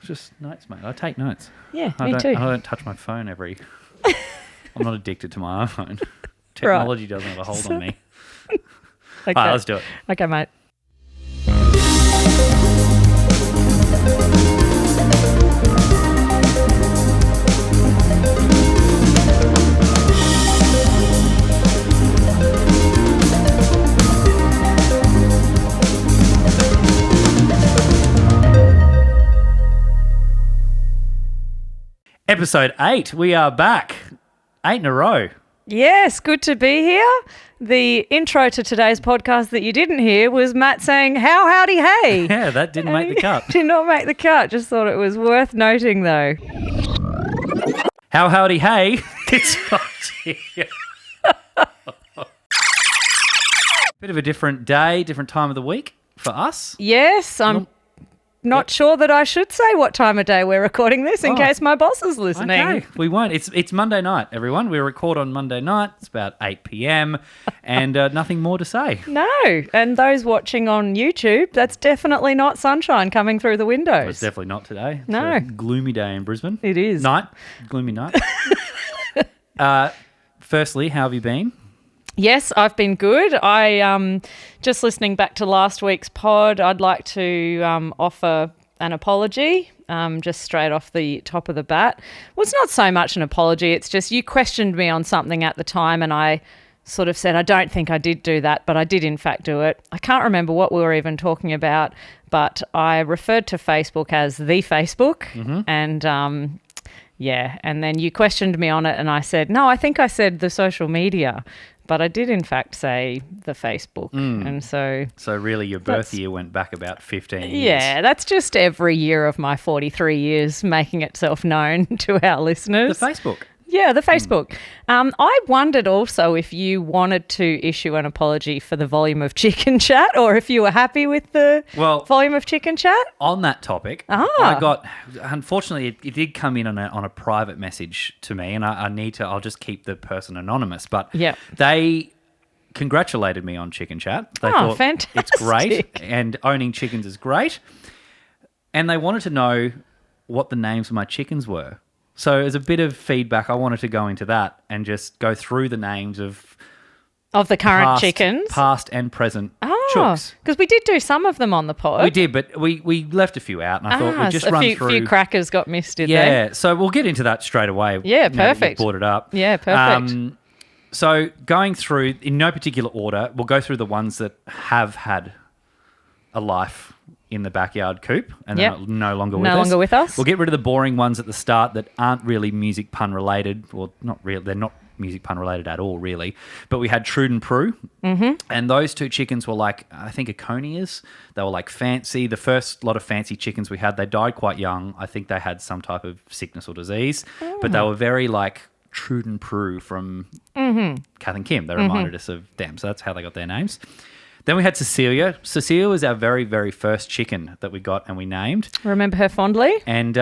Just notes, mate. I take notes. Yeah, me too. I don't touch my phone every... I'm not addicted to my iPhone. Technology doesn't have a hold on me. Okay. All right, let's do it. Okay, mate. Episode 8. We are back. 8 in a row. Yes, good to be here. The intro to today's podcast that you didn't hear was Matt saying, howdy hey. Yeah, that didn't make the cut. Did not make the cut. Just thought it was worth noting, though. Howdy hey. It's here. Bit of a different day, different time of the week for us. Yes, I'm not sure that I should say what time of day we're recording this in case my boss is listening. Okay, we won't. It's Monday night, everyone. We record on Monday night. It's about 8 p.m. and nothing more to say. No, and those watching on YouTube, that's definitely not sunshine coming through the windows. It's definitely not today. It's No. a gloomy day in Brisbane. It is. Gloomy night. Firstly, how have you been? Yes, I've been good. I just listening back to last week's pod, I'd like to offer an apology just straight off the top of the bat. Well, it's not so much an apology. It's just you questioned me on something at the time and I sort of said, I don't think I did do that, but I did in fact do it. I can't remember what we were even talking about, but I referred to Facebook as the Facebook and and then you questioned me on it and I said, no, I think I said the social media. But I did, in fact, say the Facebook. And so really your birth year went back about 15 years. Yeah, that's just every year of my 43 years making itself known to our listeners. The Facebook. Yeah, the Facebook. I wondered also if you wanted to issue an apology for the volume of chicken chat or if you were happy with the volume of chicken chat. On that topic, I got, unfortunately, it did come in on a private message to me and I'll just keep the person anonymous, but they congratulated me on Chicken Chat. They thought fantastic. It's great and owning chickens is great. And they wanted to know what the names of my chickens were. So as a bit of feedback, I wanted to go into that and just go through the names of the current chickens, past and present chooks. Because we did do some of them on the pod. We did, but we left a few out, and I thought we'd just run through. A few crackers got missed, did they? Yeah, so we'll get into that straight away. Yeah, now that perfect. you've brought it up. Yeah, perfect. So going through, in no particular order, we'll go through the ones that have had a life in the backyard coop and they're no longer with us. We'll get rid of the boring ones at the start that aren't really music pun related, or not real. They're not music pun related at all, really. But we had Trude and Prue, and those two chickens were like, I think, Econias. They were like fancy. The first lot of fancy chickens we had, they died quite young. I think they had some type of sickness or disease, but they were very like Trude and Prue from Kath and Kim. They reminded us of them, so that's how they got their names. Then we had Cecilia. Cecilia was our very, very first chicken that we got and we named. Remember her fondly. And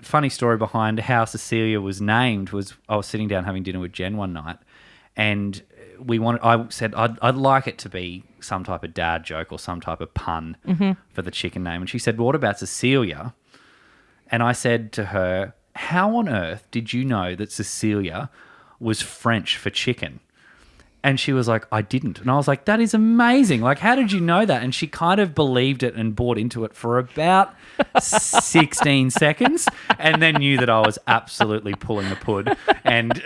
funny story behind how Cecilia was named was I was sitting down having dinner with Jen one night and I said I'd like it to be some type of dad joke or some type of pun for the chicken name. And she said, well, what about Cecilia? And I said to her, how on earth did you know that Cecilia was French for chicken? And she was like, I didn't. And I was like, that is amazing. Like, how did you know that? And she kind of believed it and bought into it for about 16 seconds and then knew that I was absolutely pulling the pud. And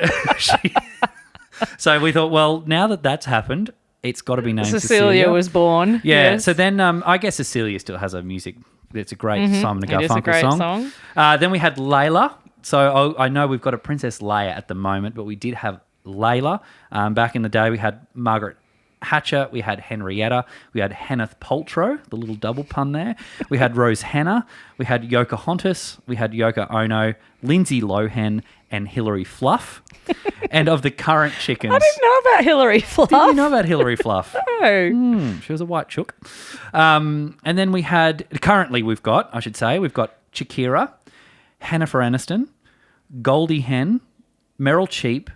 so we thought, well, now that that's happened, it's got to be named Cecilia. Was born. Yeah. Yes. So then I guess Cecilia still has a music. It's a great Simon & Garfunkel song. It is a great song. Then we had Layla. So I know we've got a Princess Leia at the moment, but we did have Layla. Back in the day, we had Margaret Hatcher, we had Henrietta, we had Hanneth Paltrow, the little double pun there. We had Rose Hannah, we had Yokahontas, we had Yoko Ono, Lindsay Lohan, and Hilary Fluff. And of the current chickens... I didn't know about Hilary Fluff. Did you know about Hilary Fluff? No. She was a white chook. And then we had... Currently we've got Shakira, Hannah Aniston, Goldie Hen, Meryl Cheap,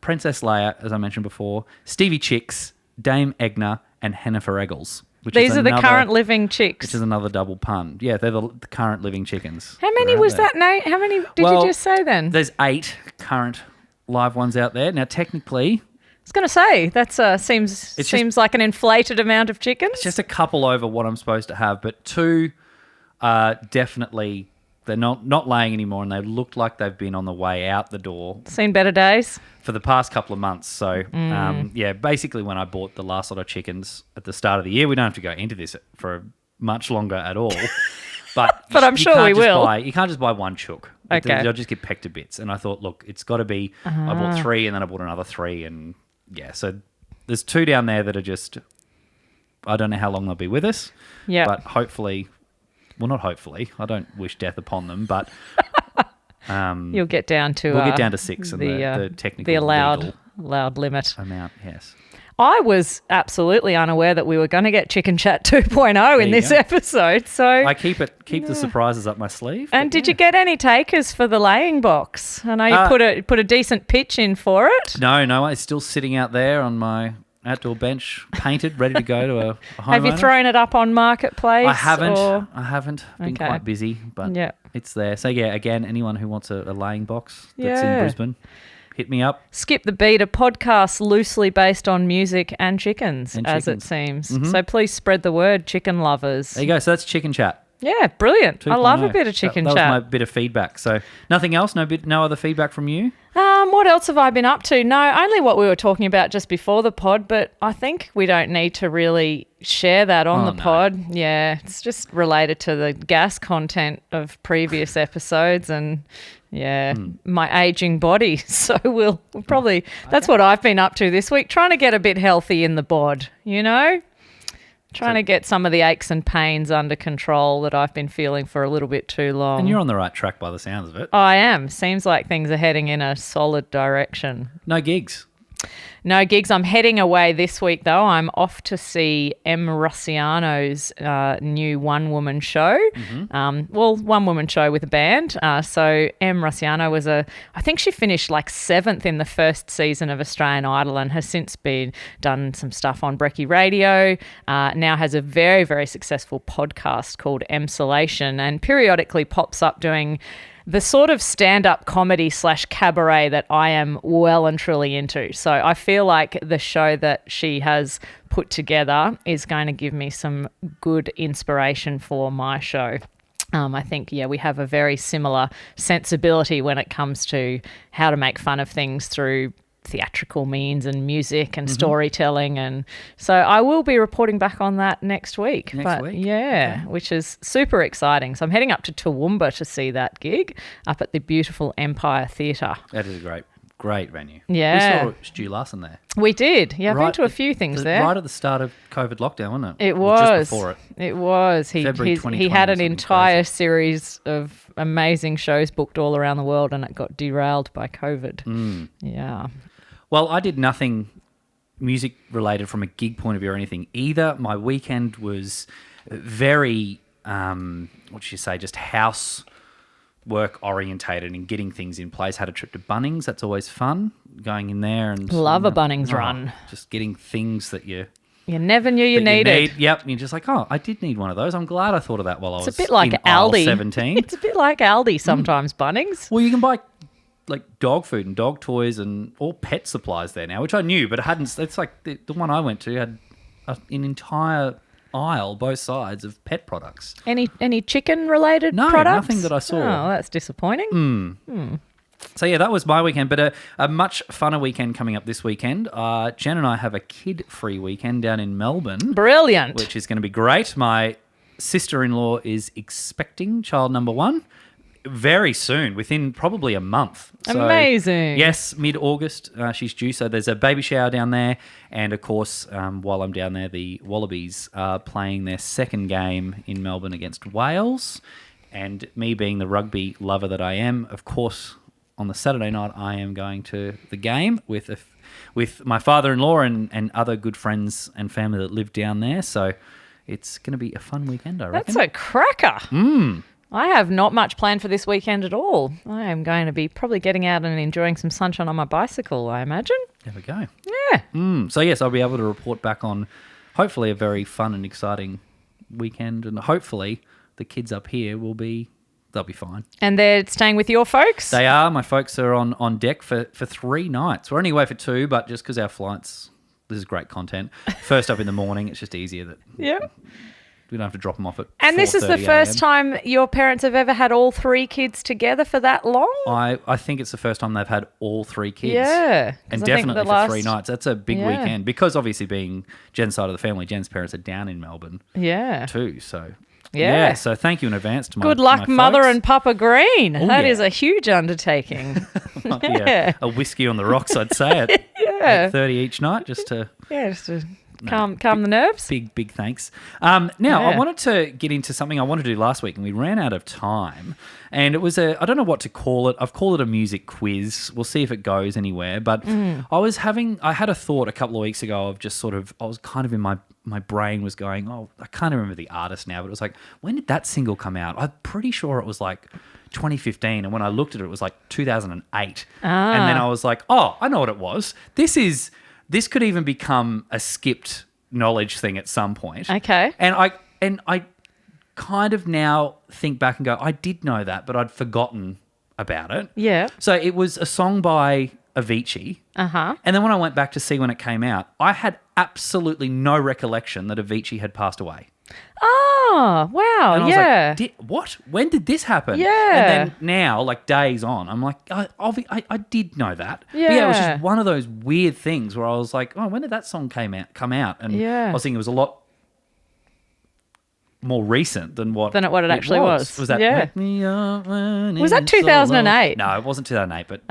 Princess Leia, as I mentioned before, Stevie Chicks, Dame Egna, and Hennifer Eggles. These are the current living chicks. Which is another double pun. Yeah, they're the current living chickens. How many was that, Nate? How many did you just say then? There's 8 current live ones out there. Now, technically... I was going to say, that seems like an inflated amount of chickens. It's just a couple over what I'm supposed to have, but 2 are definitely... They're not laying anymore, and they looked like they've been on the way out the door. Seen better days. For the past couple of months. So, basically when I bought the last lot of chickens at the start of the year, we don't have to go into this for much longer at all. But I'm sure we will. You can't just buy one chook. Okay. They'll just get pecked to bits. And I thought, look, it's got to be... I bought 3 and then I bought another 3. And, so there's 2 down there that are just... I don't know how long they'll be with us. Yeah. But hopefully... Well, not hopefully. I don't wish death upon them, but... You'll get down to... We'll get down to 6 and the technical the allowed legal limit. Amount, yes. I was absolutely unaware that we were going to get Chicken Chat 2.0 in this episode. So I keep the surprises up my sleeve. And did you get any takers for the laying box? I know you put a decent pitch in for it. No, it's still sitting out there on my outdoor bench, painted, ready to go to a homeowner. Have you thrown it up on Marketplace? I haven't. Been quite busy, but it's there. So again, anyone who wants a laying box that's in Brisbane, hit me up. Skip the Beat, a podcast loosely based on music and chickens, it seems. Mm-hmm. So please spread the word, chicken lovers. There you go. So that's Chicken Chat. Yeah, brilliant. I love a bit of chicken chat. That was my bit of feedback. So nothing else? No other feedback from you? What else have I been up to? No, only what we were talking about just before the pod, but I think we don't need to really share that on the pod. Yeah, it's just related to the gas content of previous episodes and my aging body. So we'll probably, that's what I've been up to this week, trying to get a bit healthy in the bod, Trying to get some of the aches and pains under control that I've been feeling for a little bit too long. And you're on the right track by the sounds of it. I am. Seems like things are heading in a solid direction. No gigs? No gigs. I'm heading away this week, though. I'm off to see M. Rossiano's new one-woman show. Mm-hmm. One-woman show with a band. So M. Rossiano was I think she finished like 7th in the first season of Australian Idol and has since done some stuff on Brekkie Radio. Now has a very, very successful podcast called Emsolation and periodically pops up doing the sort of stand-up comedy / cabaret that I am well and truly into. So I feel like the show that she has put together is going to give me some good inspiration for my show. I think, we have a very similar sensibility when it comes to how to make fun of things through theatrical means and music and storytelling, and so I will be reporting back on that next week. Which is super exciting. So I'm heading up to Toowoomba to see that gig up at the beautiful Empire Theatre. That is a great venue. Yeah, we saw Stu Larson there. We did. I've been to a few things there. Right at the start of COVID lockdown, wasn't it? It was. Just before it. It was. He had an entire series of amazing shows booked all around the world, and it got derailed by COVID. Yeah. Well, I did nothing music related from a gig point of view or anything either. My weekend was very, just house work orientated and getting things in place. Had a trip to Bunnings. That's always fun, going in there and... Love a Bunnings run. Just getting things that you never knew you needed. Yep. And you're just like, I did need one of those. I'm glad I thought of that while I was a bit like in Aldi. aisle 17. It's a bit like Aldi sometimes, Bunnings. Well, you can buy like dog food and dog toys and all pet supplies there now, which I knew, but it hadn't. It's like the one I went to had an entire aisle, both sides, of pet products. Any chicken related products? No, nothing that I saw. Oh, that's disappointing. So that was my weekend, but a much funner weekend coming up this weekend. Jen and I have a kid-free weekend down in Melbourne. Brilliant. Which is going to be great. My sister-in-law is expecting child number 1. Very soon, within probably a month. So, amazing. Yes, mid-August she's due. So there's a baby shower down there. And, of course, while I'm down there, the Wallabies are playing their second game in Melbourne against Wales. And me being the rugby lover that I am, of course, on the Saturday night, I am going to the game with my father-in-law and other good friends and family that live down there. So it's going to be a fun weekend, I reckon. That's a cracker. I have not much planned for this weekend at all. I am going to be probably getting out and enjoying some sunshine on my bicycle, I imagine. There we go. Yeah. So, yes, I'll be able to report back on hopefully a very fun and exciting weekend, and hopefully the kids up here they'll be fine. And they're staying with your folks? They are. My folks are on deck for 3 nights. We're only away for 2, but just because our flights, this is great content. First up in the morning, it's just easier that we don't have to drop them off at And this is the 4:30 first a.m. time your parents have ever had all 3 kids together for that long? I think it's the first time they've had all 3 kids. Yeah. 'cause And I think definitely the for 3 nights. That's a big weekend. Because obviously being Jen's side of the family, Jen's parents are down in Melbourne too. So Yeah. so thank you in advance to my Good luck, my Mother folks. and Papa Green. That is yeah. a huge undertaking. Might be a whiskey on the rocks, I'd say, at 8:30 each night, just to Just to calm the nerves. big thanks. Now I wanted to get into something I wanted to do last week, and we ran out of time. And it was I don't know what to call it. I've called it a music quiz. We'll see if it goes anywhere. But I had a thought a couple of weeks ago of just sort of, I was kind of in my brain was going, I can't remember the artist now, but it was like, when did that single come out? I'm pretty sure it was like 2015. And when I looked at it, it was like 2008. And then I was like, I know what it was. This could even become a skipped knowledge thing at some point. Okay. And I kind of now think back and go, I did know that, but I'd forgotten about it. Yeah. So it was a song by Avicii. Uh-huh. And then when I went back to see when it came out, I had absolutely no recollection that Avicii had passed away. Oh, wow. And I was like, what? When did this happen? Yeah. And then now, like days on, I'm like, I did know that. But yeah, it was just one of those weird things where I was like, when did that song come out? And I was thinking it was a lot more recent than what it actually was. Was that Wake Me Up When Was that It's So 2008? Low? No, it wasn't 2008, but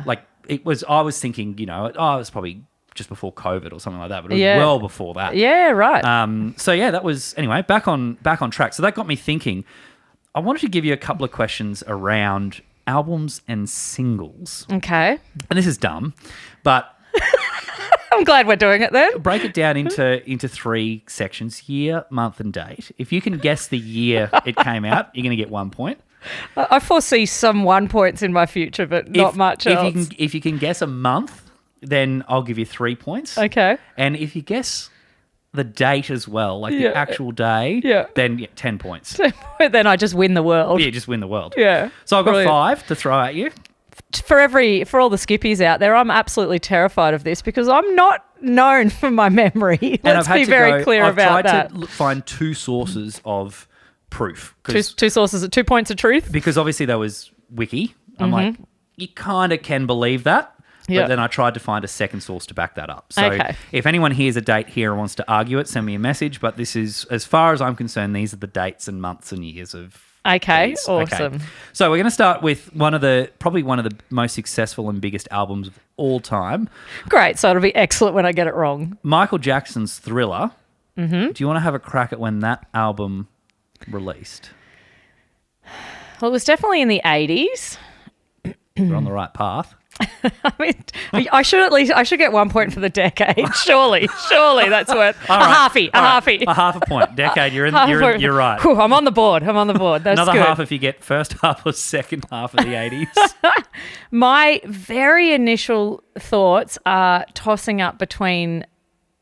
like it was. I was thinking, it was probably just before COVID or something like that, but it was well before that. Yeah, right. So yeah, that was anyway. Back on track. So that got me thinking. I wanted to give you a couple of questions around albums and singles. Okay. And this is dumb, but I'm glad we're doing it then. break it down into 3 sections: year, month, and date. If you can guess the year it came out, you're going to get 1 point. I foresee some 1 points in my future, but not much else. If you can guess a month, then I'll give you 3 points. Okay. And if you guess the date as well, like the actual day, then 10 points. Then I just win the world. Yeah, just win the world. Yeah. So I've got Brilliant. 5 to throw at you. For all the skippies out there, I'm absolutely terrified of this because I'm not known for my memory. Let's be very clear about that. I've tried to find 2 sources of proof. Two sources, 2 points of truth. Because obviously there was Wiki. I'm like, you kind of can believe that. But then I tried to find a second source to back that up. So if anyone hears a date here and wants to argue it, send me a message. But this is, as far as I'm concerned, these are the dates and months and years of these. Awesome. Okay. So we're going to start with probably one of the most successful and biggest albums of all time. Great. So it'll be excellent when I get it wrong. Michael Jackson's Thriller. Mm-hmm. Do you want to have a crack at when that album released? Well, it was definitely in the 80s. You're on the right path. I mean, I should get 1 point for the decade. Surely that's worth a halfie. A half a point. Decade. You're right. Whew, I'm on the board. That's another good. half if you get first half or second half of the 80s. My very initial thoughts are tossing up between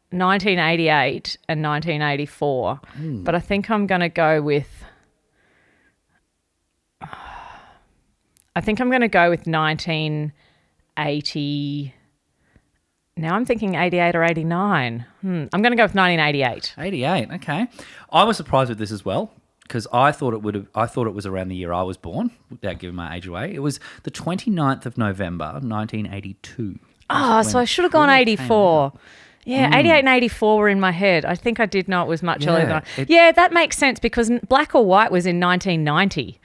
1988 and 1984, but I think I'm going to go with. I think I'm going to go with 1980. Now I'm thinking 88 or 89. I'm going to go with 1988. 88, okay. I was surprised with this as well because I thought it was around the year I was born, without giving my age away. It was the 29th of November, 1982. So I should have gone 84. Yeah, 88 and 84 were in my head. I think I did know it was much earlier than that makes sense because Black or White was in 1990.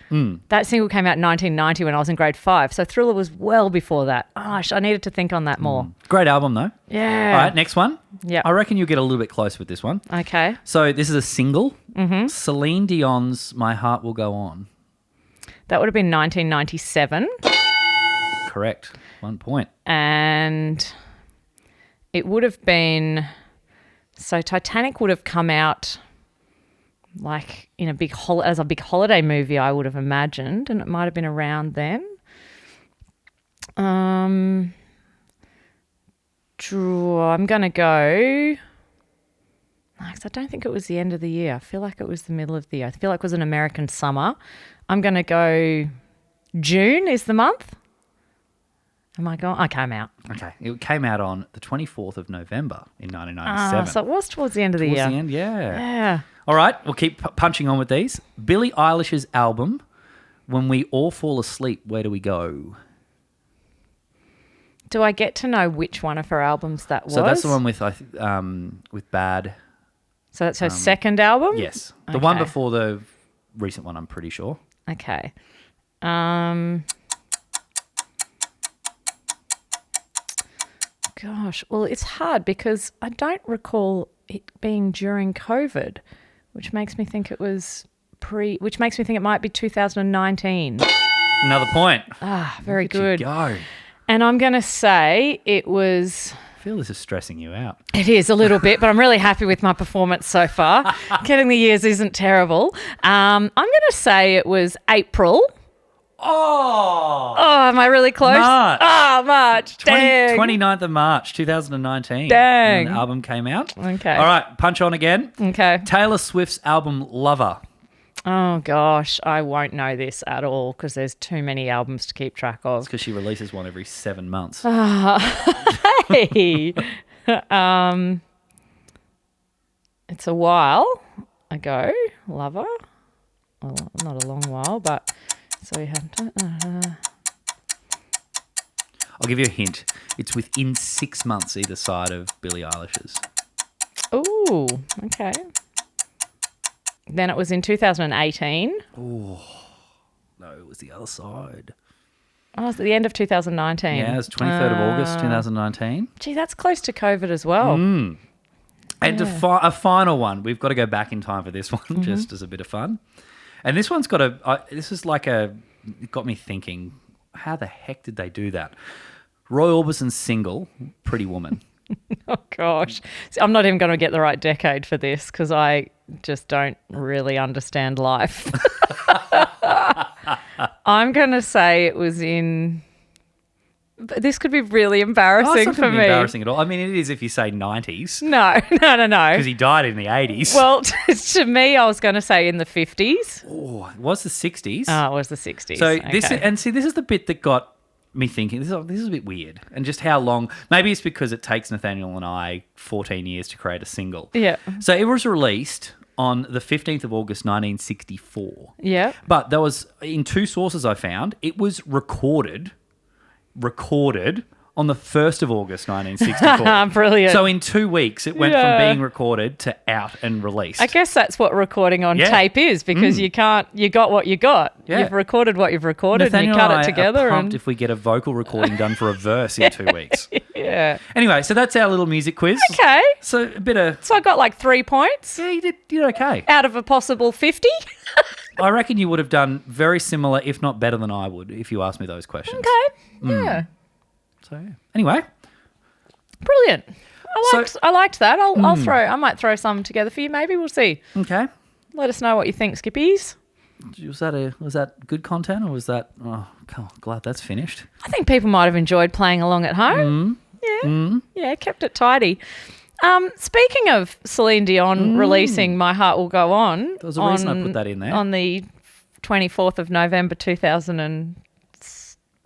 That single came out in 1990 when I was in grade 5. So Thriller was well before that. I needed to think on that more. Great album, though. Yeah. All right, next one. Yeah. I reckon you'll get a little bit close with this one. Okay. So this is a single. Mm-hmm. Celine Dion's My Heart Will Go On. That would have been 1997. Correct. 1 point. And it would have been, so Titanic would have come out like in as a big holiday movie, I would have imagined, and it might have been around then. I'm going to go, 'Cause I don't think it was the end of the year. I feel like it was the middle of the year. I feel like it was an American summer. I'm going to go June is the month. Am I going? I came out. Okay. It came out on the 24th of November in 1997. So it was towards the end of the Towards year. the end, yeah. Yeah. All right, we'll keep punching on with these. Billie Eilish's album, When We All Fall Asleep, Where Do We Go? Do I get to know which one of her albums that was? So that's the one with Bad. So that's her second album? Yes. The one before the recent one, I'm pretty sure. Okay. Gosh, well, it's hard because I don't recall it being during COVID, which makes me think it was which makes me think it might be 2019. Another point. Very Look at good. you go. And I'm going to say it was... I feel this is stressing you out. It is a little bit, but I'm really happy with my performance so far. Getting the years isn't terrible. I'm going to say it was April. Oh, am I really close? March. March. Dang. 29th of March, 2019. Dang. When the album came out. Okay. All right, punch on again. Okay. Taylor Swift's album Lover. Oh, gosh. I won't know this at all because there's too many albums to keep track of. Because she releases one every 7 months. Hey. It's a while ago. Lover. Well, not a long while, but... So we have... I'll give you a hint. It's within 6 months either side of Billie Eilish's. Ooh, okay. Then it was in 2018. Oh, no, it was the other side. Oh, it was at the end of 2019. Yeah, it was 23rd of August, 2019. Gee, that's close to COVID as well. And a final one. We've got to go back in time for this one, just as a bit of fun. And this one's got it got me thinking, how the heck did they do that? Roy Orbison's single, Pretty Woman. Oh, gosh. See, I'm not even going to get the right decade for this because I just don't really understand life. I'm going to say it was in... But this could be really embarrassing for me. Embarrassing at all. I mean, it is if you say 90s. No. Because he died in the 80s. Well, to me, I was going to say in the 50s. Oh, it was the 60s. Oh, it was the 60s. So okay. this is the bit that got me thinking, this is a bit weird. And just how long, maybe it's because it takes Nathaniel and I 14 years to create a single. Yeah. So it was released on the 15th of August, 1964. Yeah. But there was, in two sources I found, it was recorded on the 1st of August, 1964. Brilliant. So in 2 weeks, it went from being recorded to out and released. I guess that's what recording on tape is because you got what you got. Yeah. You've recorded what you've recorded Nathaniel and you cut and it together. Are pumped if we get a vocal recording done for a verse in 2 weeks. Yeah. Anyway, so that's our little music quiz. Okay. So a bit of... So I got like 3 points Yeah, you did okay. out of a possible 50. I reckon you would have done very similar, if not better than I would, if you asked me those questions. Okay. Yeah. So, yeah. Anyway. Brilliant. I liked that. I might throw some together for you. Maybe we'll see. Okay. Let us know what you think, Skippies. Was that good content or was that... Oh, glad that's finished. I think people might have enjoyed playing along at home. Yeah, kept it tidy. Speaking of Celine Dion releasing My Heart Will Go On... There was a reason I put that in there. On the 24th of November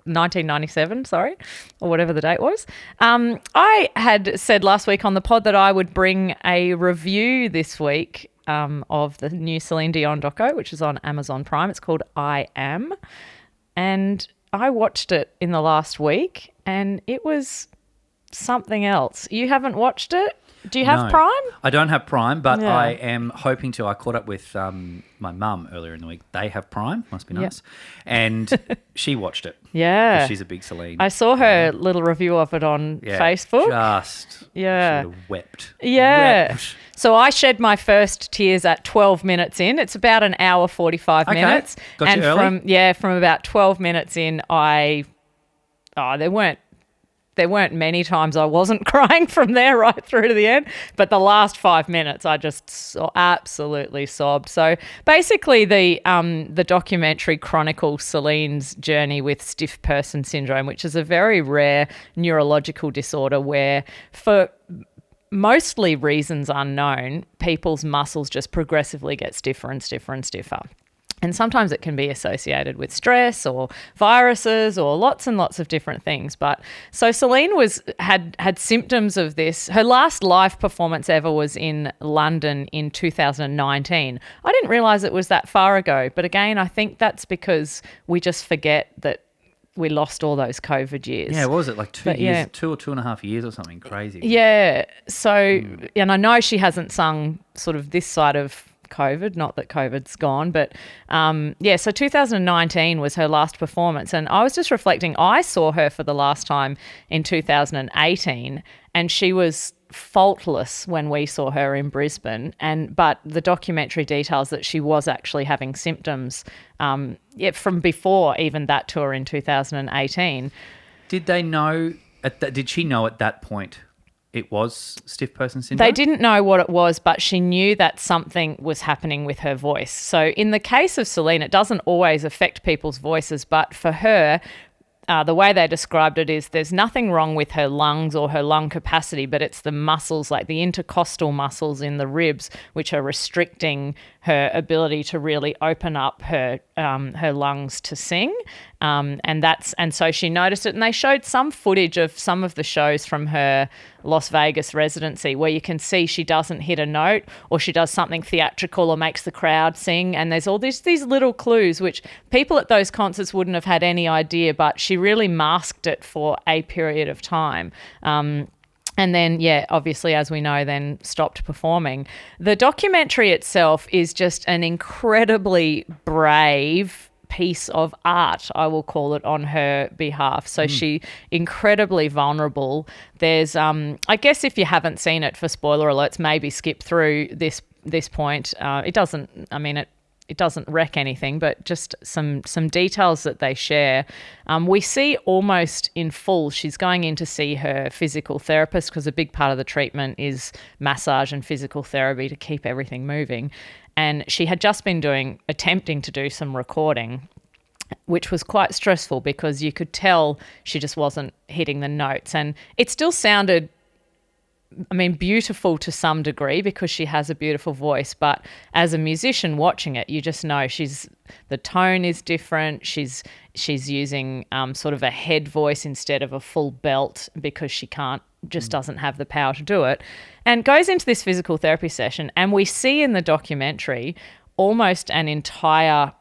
1997, sorry, or whatever the date was. I had said last week on the pod that I would bring a review this week of the new Celine Dion doco, which is on Amazon Prime. It's called I Am. And I watched it in the last week and it was something else. You haven't watched it? Do you have Prime? I don't have Prime, but Yeah. I am hoping to. I caught up with my mum earlier in the week. They have Prime. Must be nice. And she watched it. Yeah. 'Cause she's a big Celine. I saw her little review of it on Facebook. She wept. Yeah. Wept. So I shed my first tears at 12 minutes in. It's about an hour 45 Okay. minutes. Got and you early? from about 12 minutes in, there weren't many times I wasn't crying from there right through to the end, but the last 5 minutes I just absolutely sobbed. So basically the documentary chronicles Celine's journey with stiff person syndrome, which is a very rare neurological disorder where for mostly reasons unknown, people's muscles just progressively get stiffer and stiffer and stiffer. And sometimes it can be associated with stress or viruses or lots and lots of different things. But so Celine had symptoms of this. Her last live performance ever was in London in 2019. I didn't realise it was that far ago. But again, I think that's because we just forget that we lost all those COVID years. Yeah, what was it, like 2 years, yeah. 2 or 2.5 years or something crazy? Yeah. So, and I know she hasn't sung sort of this side of COVID, not that COVID's gone, but so 2019 was her last performance. And I was just reflecting, I saw her for the last time in 2018 and she was faultless when we saw her in Brisbane. But the documentary details that she was actually having symptoms from before even that tour in 2018. Did they know, did she know at that point it was stiff person syndrome? They didn't know what it was, but she knew that something was happening with her voice. So in the case of Celine, it doesn't always affect people's voices, but for her, the way they described it is there's nothing wrong with her lungs or her lung capacity, but it's the muscles, like the intercostal muscles in the ribs, which are restricting her ability to really open up her lungs to sing. And so she noticed it, and they showed some footage of some of the shows from her Las Vegas residency where you can see she doesn't hit a note or she does something theatrical or makes the crowd sing. And there's all these little clues which people at those concerts wouldn't have had any idea, but she really masked it for a period of time. And then, obviously, as we know, then stopped performing. The documentary itself is just an incredibly brave piece of art, I will call it, on her behalf. So she incredibly vulnerable. There's, I guess if you haven't seen it, for spoiler alerts, maybe skip through this point. It doesn't wreck anything, but just some details that they share. We see almost in full, she's going in to see her physical therapist because a big part of the treatment is massage and physical therapy to keep everything moving. And she had just been attempting to do some recording, which was quite stressful because you could tell she just wasn't hitting the notes. And it still sounded, beautiful to some degree because she has a beautiful voice. But as a musician watching it, you just know the tone is different. She's using sort of a head voice instead of a full belt because she doesn't have the power to do it. And goes into this physical therapy session, and we see in the documentary almost an entire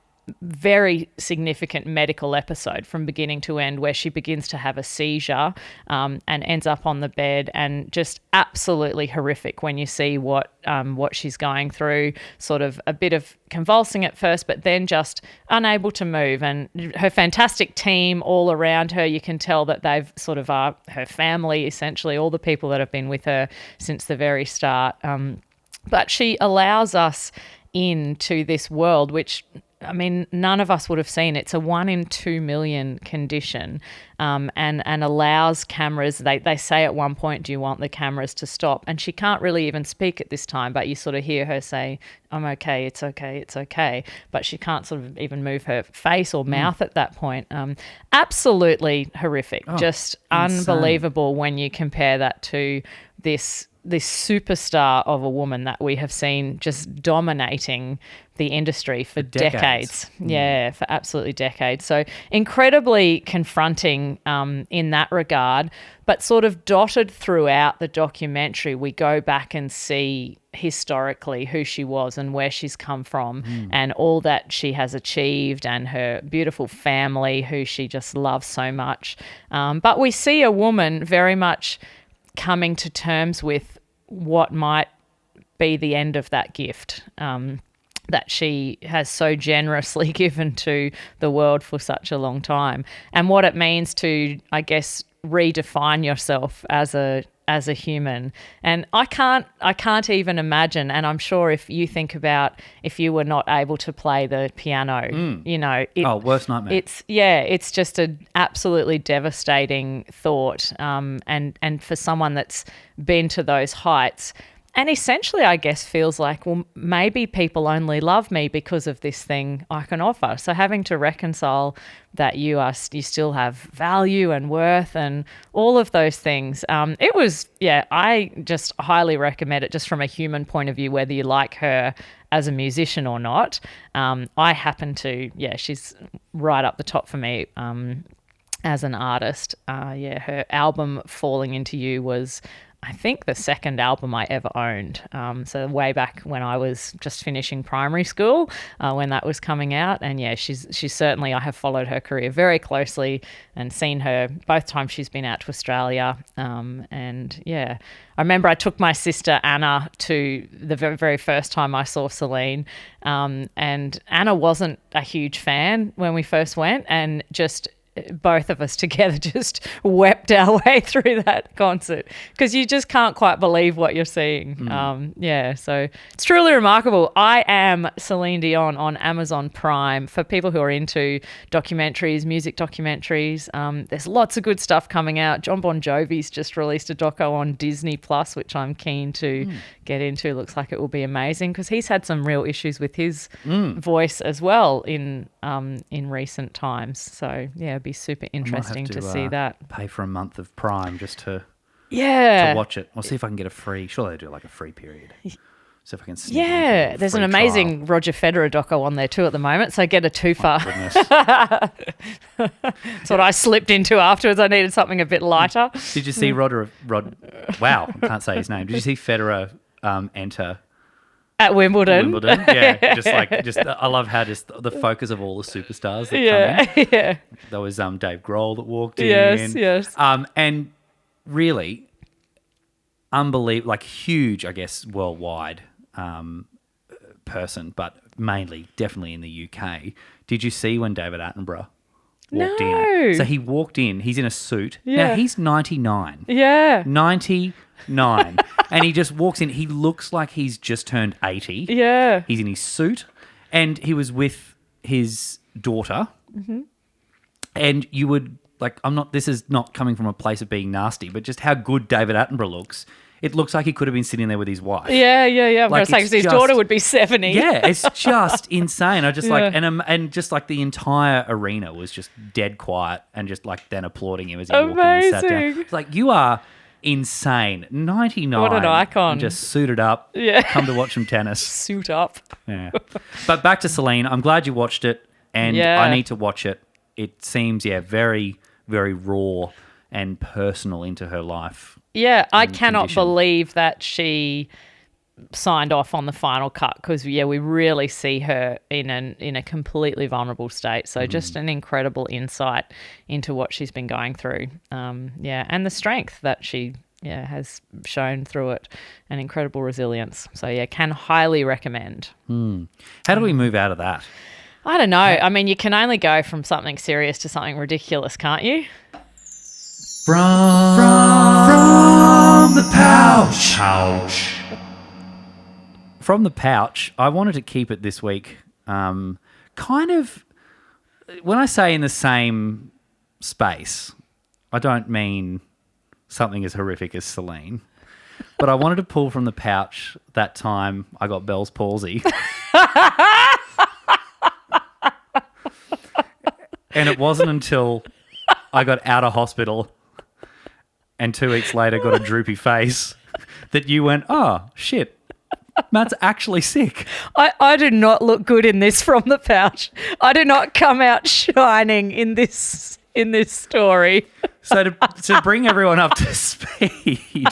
very significant medical episode from beginning to end where she begins to have a seizure and ends up on the bed, and just absolutely horrific when you see what she's going through, sort of a bit of convulsing at first, but then just unable to move. And her fantastic team all around her, you can tell that they've sort of her family, essentially, all the people that have been with her since the very start. But she allows us into this world, which none of us would have seen. It's a 1 in 2 million condition, and allows cameras. They say at one point, do you want the cameras to stop? And she can't really even speak at this time, but you sort of hear her say, I'm okay, it's okay, it's okay. But she can't sort of even move her face or mouth at that point. Absolutely horrific, just insane. Unbelievable when you compare that to this superstar of a woman that we have seen just dominating the industry for decades. Yeah, for absolutely decades. So incredibly confronting in that regard, but sort of dotted throughout the documentary, we go back and see historically who she was and where she's come from and all that she has achieved, and her beautiful family who she just loves so much. But we see a woman very much coming to terms with what might be the end of that gift that she has so generously given to the world for such a long time, and what it means to, I guess, redefine yourself as a human. And I can't even imagine, and I'm sure if you think about if you were not able to play the piano, worst nightmare. It's just an absolutely devastating thought. And for someone that's been to those heights, And essentially, I guess, feels like, well, maybe people only love me because of this thing I can offer. So having to reconcile that you still have value and worth and all of those things. It was, I just highly recommend it just from a human point of view, whether you like her as a musician or not. I happen to, she's right up the top for me as an artist. Her album Falling Into You was, I think, the second album I ever owned. So way back when I was just finishing primary school, when that was coming out. And she's certainly, I have followed her career very closely and seen her both times she's been out to Australia. I remember I took my sister Anna to the very, very first time I saw Celine. And Anna wasn't a huge fan when we first went, and just both of us together just wept our way through that concert because you just can't quite believe what you're seeing. So it's truly remarkable. I am Celine Dion on Amazon Prime for people who are into documentaries, music documentaries. There's lots of good stuff coming out. John Bon Jovi's just released a doco on Disney Plus, which I'm keen to get into. Looks like it will be amazing because he's had some real issues with his voice as well in recent times. So it'd be super interesting to see that. Pay for a month of Prime just to watch it. I'll see if I can get a free. Surely they do like a free period. See if I can. There's an amazing trial. Roger Federer doco on there too at the moment. So get a twofer. That's what I slipped into afterwards. I needed something a bit lighter. Did you see Rod? Wow, I can't say his name. Did you see Federer enter? At Wimbledon. Yeah, I love how just the focus of all the superstars that come in. Yeah. There was Dave Grohl that walked in. Yes. And really unbelievable, like huge, I guess, worldwide person, but mainly definitely in the UK. Did you see when David Attenborough walked in? So he walked in, he's in a suit. Yeah. Now he's 99. Yeah. 99. And he just walks in. He looks like he's just turned 80. Yeah. He's in his suit. And he was with his daughter. Mm-hmm. And you would, this is not coming from a place of being nasty, but just how good David Attenborough looks. It looks like he could have been sitting there with his wife. Yeah. I'm going to say, because his daughter would be 70. Yeah, it's just insane. I just and just like the entire arena was just dead quiet and just then applauding him as he walked in and sat down. It's like, you are insane. 99. What an icon. Just suited up. Yeah. Come to watch some tennis. Suit up. Yeah. But back to Celine. I'm glad you watched it, and I need to watch it. It seems, very, very raw and personal into her life. Yeah, I cannot believe that she signed off on the final cut because, we really see her in a completely vulnerable state. So just an incredible insight into what she's been going through. And the strength that she has shown through it, and incredible resilience. So, can highly recommend. How do we move out of that? I don't know. I mean, you can only go from something serious to something ridiculous, can't you? From the pouch. From the pouch, I wanted to keep it this week. Kind of, when I say in the same space, I don't mean something as horrific as Celine, but I wanted to pull from the pouch that time I got Bell's palsy. And it wasn't until I got out of hospital and 2 weeks later got a droopy face that you went, oh, shit, Matt's actually sick. I do not look good in this from the pouch. I do not come out shining in this story. So to bring everyone up to speed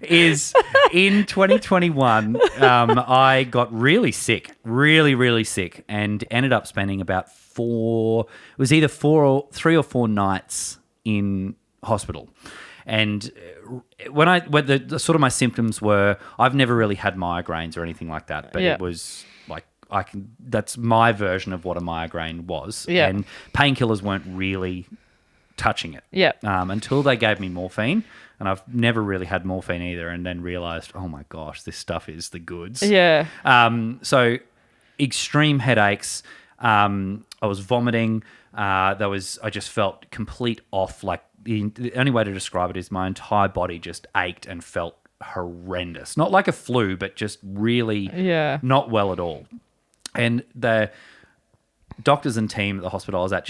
is in 2021, I got really sick, really, really sick, and ended up spending about 3 or 4 nights in hospital. And when the sort of my symptoms were, I've never really had migraines or anything like that, but it was like that's my version of what a migraine was. Yeah. And painkillers weren't really touching it. Yeah. Until they gave me morphine, and I've never really had morphine either, and then realised, oh my gosh, this stuff is the goods. Yeah. So extreme headaches. I was vomiting. I just felt complete off. Like the only way to describe it is my entire body just ached and felt horrendous. Not like a flu, but just really not well at all. And the doctors and team at the hospital I was at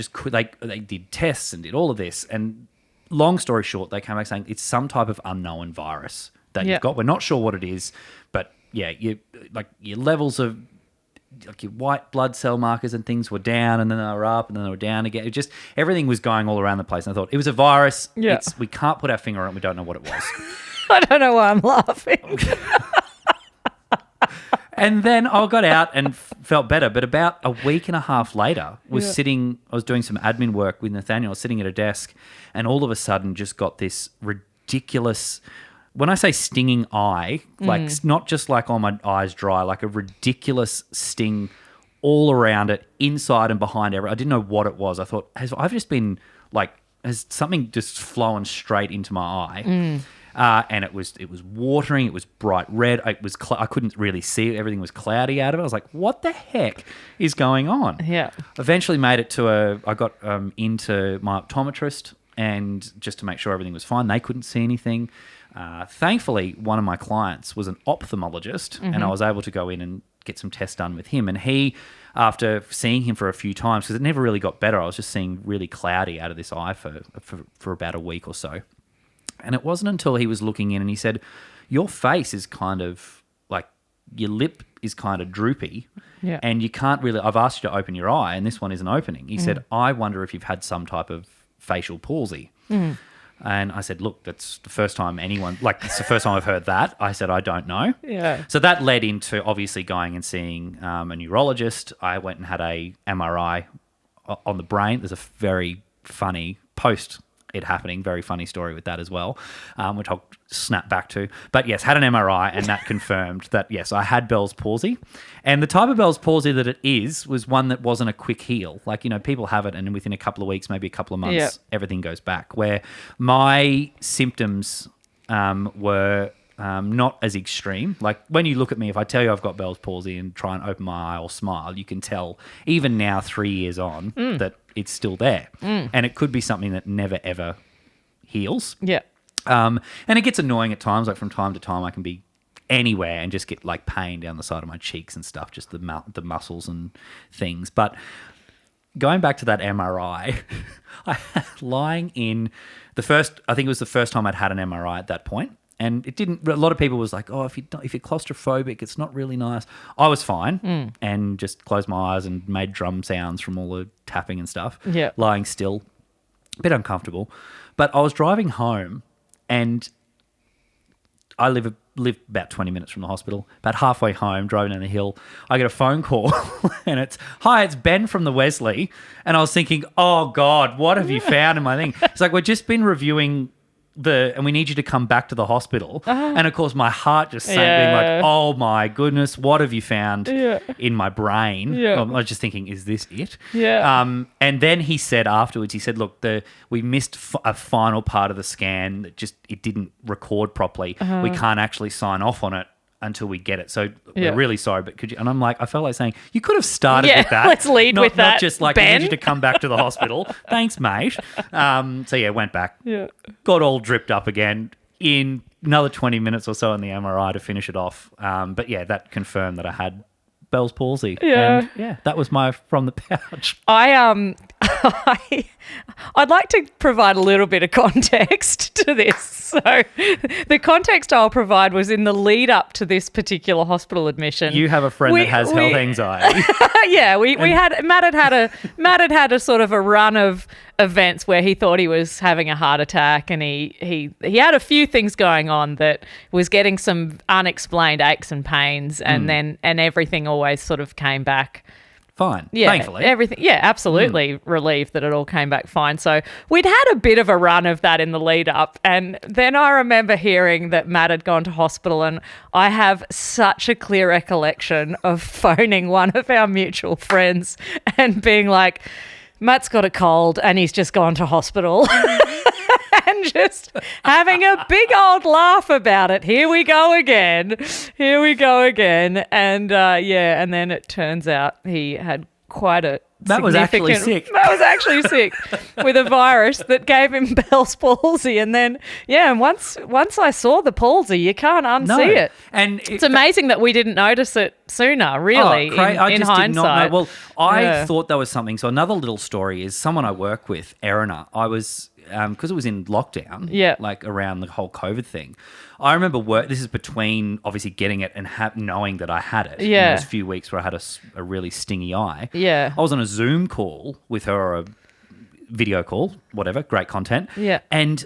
they did tests and did all of this. And long story short, they came back saying it's some type of unknown virus that you've got. We're not sure what it is, but yeah, your levels of like your white blood cell markers and things were down, and then they were up, and then they were down again. It just everything was going all around the place. And I thought it was a virus. Yeah. We can't put our finger on it. We don't know what it was. I don't know why I'm laughing. And then I got out and felt better. But about a week and a half later, I was doing some admin work with Nathaniel. I was sitting at a desk, and all of a sudden just got this ridiculous, when I say stinging eye, like not just like on my eyes dry, like a ridiculous sting all around it, inside and behind I didn't know what it was. I thought, has something just flown straight into my eye? And it was watering. It was bright red. I couldn't really see it. Everything was cloudy out of it. I was like, what the heck is going on? Yeah. Eventually made it I got into my optometrist, and just to make sure everything was fine. They couldn't see anything. Thankfully, one of my clients was an ophthalmologist, and I was able to go in and get some tests done with him. And he, after seeing him for a few times, because it never really got better, I was just seeing really cloudy out of this eye for about a week or so. And it wasn't until he was looking in and he said, your face is kind of like, your lip is kind of droopy, and you can't really, I've asked you to open your eye and this one isn't opening. He said, I wonder if you've had some type of facial palsy. And I said, look, that's the first time it's the first time I've heard that. I said, I don't know. Yeah. So that led into obviously going and seeing a neurologist. I went and had a MRI on the brain. There's a very funny post it happening, very funny story with that as well, which I'll snap back to. But yes, had an MRI, and that confirmed that, yes, I had Bell's palsy. And the type of Bell's palsy that it is was one that wasn't a quick heal. Like, people have it, and within a couple of weeks, maybe a couple of months, everything goes back. Where my symptoms were not as extreme. Like, when you look at me, if I tell you I've got Bell's palsy and try and open my eye or smile, you can tell, even now 3 years on, that it's still there. And it could be something that never, ever heals. Yeah. And it gets annoying at times. Like, from time to time, I can be anywhere and just get like pain down the side of my cheeks and stuff, just the muscles and things. But going back to that MRI, I had lying in I think it was the first time I'd had an MRI at that point. And it didn't. A lot of people was like, "Oh, if you're claustrophobic, it's not really nice." I was fine, and just closed my eyes and made drum sounds from all the tapping and stuff. Yeah, lying still, a bit uncomfortable. But I was driving home, and I live about 20 minutes from the hospital. About halfway home, driving down the hill, I get a phone call, and it's Ben from the Wesley. And I was thinking, "Oh God, what have you found in my thing?" It's like, we've just been reviewing and we need you to come back to the hospital. And of course my heart just sank, being like, oh my goodness, what have you found in my brain? I was just thinking, is this it? And then he said afterwards, look, we missed a final part of the scan that it didn't record properly. We can't actually sign off on it until we get it. So we're really sorry, but could you? And I'm like, I felt like saying, you could have started with that. Let's lead with that. Not just like, Ben. I need you to come back to the hospital. Thanks, mate. So went back. Got all dripped up again in another 20 minutes or so in the MRI to finish it off. But that confirmed that I had Bell's palsy. And that was my from the pouch. I'd like to provide a little bit of context to this. So the context I'll provide was in the lead up to this particular hospital admission. You have a friend that has health anxiety. Matt had had a sort of a run of events where he thought he was having a heart attack, and he had a few things going on that was getting some unexplained aches and pains, and everything always sort of came back fine. Thankfully. Everything. Yeah, absolutely relieved that it all came back fine. So we'd had a bit of a run of that in the lead up. And then I remember hearing that Matt had gone to hospital, and I have such a clear recollection of phoning one of our mutual friends and being like, Matt's got a cold and he's just gone to hospital. And just having a big old laugh about it. Here we go again. And and then it turns out he had quite a That was actually significant- sick. That was actually sick with a virus that gave him Bell's palsy. And then, and once I saw the palsy, you can't unsee it. And It's amazing that we didn't notice it sooner, really, in I just hindsight. did not know. Well, I Yeah. thought there was something. So another little story is someone I work with, Erina. I was, because it was in lockdown, Yeah. like around the whole COVID thing. I remember this is between obviously getting it and knowing that I had it. Yeah. In those few weeks where I had a really stingy eye. Yeah. I was on a Zoom call with her, or a video call, whatever, great content. Yeah. And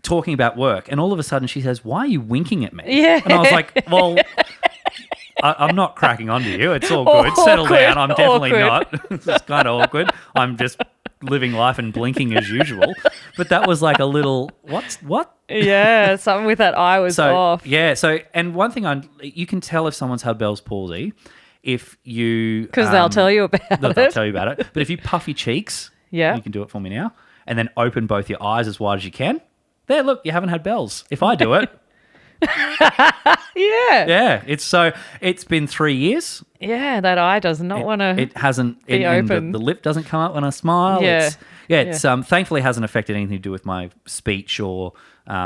talking about work, and all of a sudden she says, "Why are you winking at me?" Yeah. And I was like, "Well, I'm not cracking onto you. It's all good. Settle Awkward. down. I'm definitely Awkward. not. It's kind of awkward. I'm just living life and blinking as usual." But that was like a little what? Yeah, something with that eye was off. Yeah. So, and one thing you can tell if someone's had Bell's palsy if you Because they'll tell you about they'll it. tell you about it. But if you puff your cheeks, Yeah. you can do it for me now, and then open both your eyes as wide as you can. There, look, you haven't had Bell's. If I do it, Yeah. yeah. It's been 3 years. Yeah, that eye does not want to. It hasn't. be And open. the lip doesn't come up when I smile. Yeah. It's thankfully hasn't affected anything to do with my speech or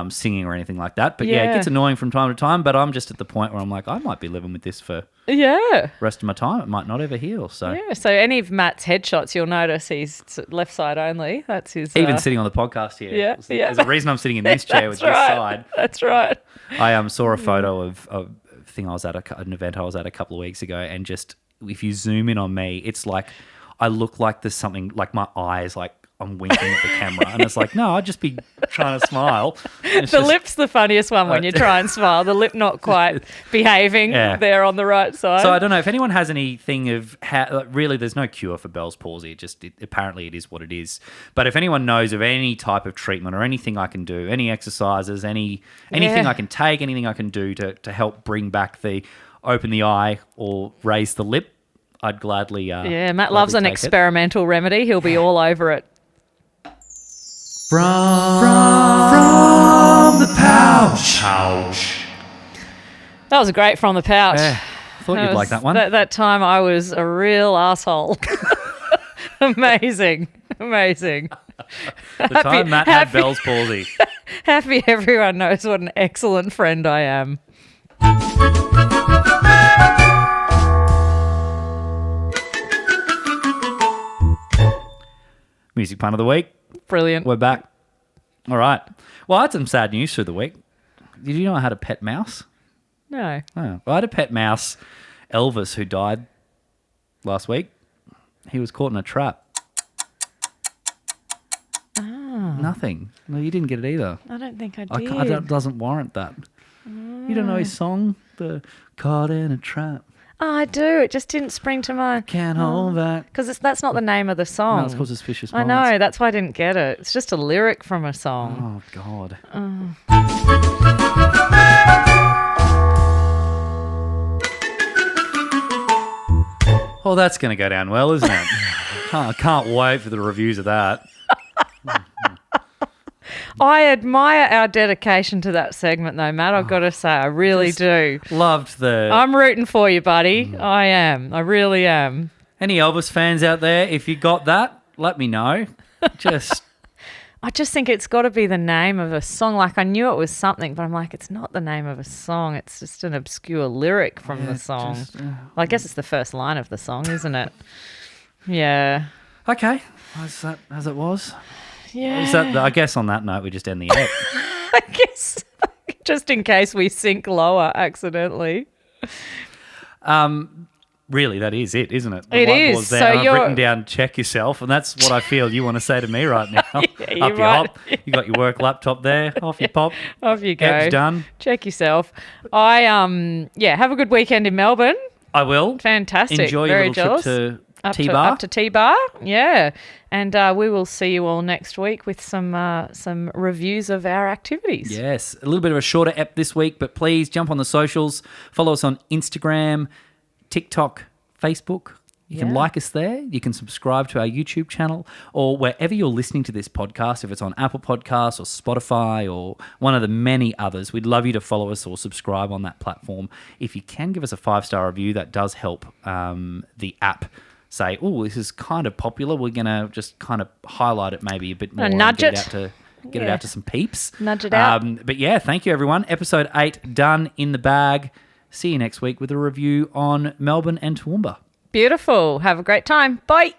singing or anything like that. But yeah, it Yeah. gets annoying from time to time. But I'm just at the point where I'm like, I might be living with this for the Yeah. rest of my time. It might not ever heal. So Yeah. So any of Matt's headshots, you'll notice he's left side only. That's his. even sitting on the podcast here, Yeah, yeah. there's a reason I'm sitting in this chair with this side. That's right. I saw a photo of a thing I was at an event I was at a couple of weeks ago, and just if you zoom in on me, it's like I look like there's something like my eyes like I'm winking at the camera, and it's like no, I'd just be trying to smile. And it's The just- lip's the funniest one when you try and smile. The lip not quite behaving Yeah. there on the right side. So I don't know if anyone has anything of how. Like, really, there's no cure for Bell's palsy. Apparently it is what it is. But if anyone knows of any type of treatment or anything I can do, any exercises, anything Yeah. I can take, anything I can do to help bring back open the eye or raise the lip, I'd gladly. Yeah, Matt loves an take it. experimental remedy. He'll be all over it. From the pouch. That was a great from the pouch. Yeah, I thought you'd like that one. That time I was a real asshole. Amazing. The time Matt had Bell's palsy. Happy everyone knows what an excellent friend I am. Music pun of the week. Brilliant. We're back. All right. Well, I had some sad news through the week. Did you know I had a pet mouse? No. Oh, well, I had a pet mouse, Elvis, who died last week. He was caught in a trap. Nothing. No, you didn't get it either. I don't think I I did. can't, that doesn't warrant that. You don't know his song? The Caught in a Trap. Oh, I do. It just didn't spring to mind. Can't hold back. Because that's not the name of the song. No, it's called Suspicious I Minds. know. That's why I didn't get it. It's just a lyric from a song. Oh, God. Well, that's going to go down well, isn't it? I can't wait for the reviews of that. I admire our dedication to that segment, though, Matt. I've got to say, I really do. Loved the... I'm rooting for you, buddy. I am. I really am. Any Elvis fans out there, if you got that, let me know. I just think it's got to be the name of a song. Like, I knew it was something, but I'm like, it's not the name of a song. It's just an obscure lyric from the song. Well, I guess it's the first line of the song, isn't it? Yeah. Okay. As it was. Yeah. I guess on that note, we just end the app. I guess just in case we sink lower accidentally. Really, that is it, isn't it? It is. Was there, So and I've you're- written down, check yourself, and that's what I feel you want to say to me right now. Yeah, you Up your might. hop. You got your work laptop there. Off you pop. Off you go. App's done. Check yourself. Have a good weekend in Melbourne. I will. Fantastic. Enjoy Very your little jealous. trip to T-Bar. Up to T-Bar, yeah. And we will see you all next week with some reviews of our activities. Yes, a little bit of a shorter ep this week, but please jump on the socials. Follow us on Instagram, TikTok, Facebook. You can like us there. You can subscribe to our YouTube channel, or wherever you're listening to this podcast, if it's on Apple Podcasts or Spotify or one of the many others. We'd love you to follow us or subscribe on that platform. If you can give us a 5-star review, that does help the app say, oh, this is kind of popular. We're going to just kind of highlight it maybe a bit more. Nudge and it. Get it out to some peeps. Nudge it out. But yeah, thank you, everyone. Episode 8 done in the bag. See you next week with a review on Melbourne and Toowoomba. Beautiful. Have a great time. Bye.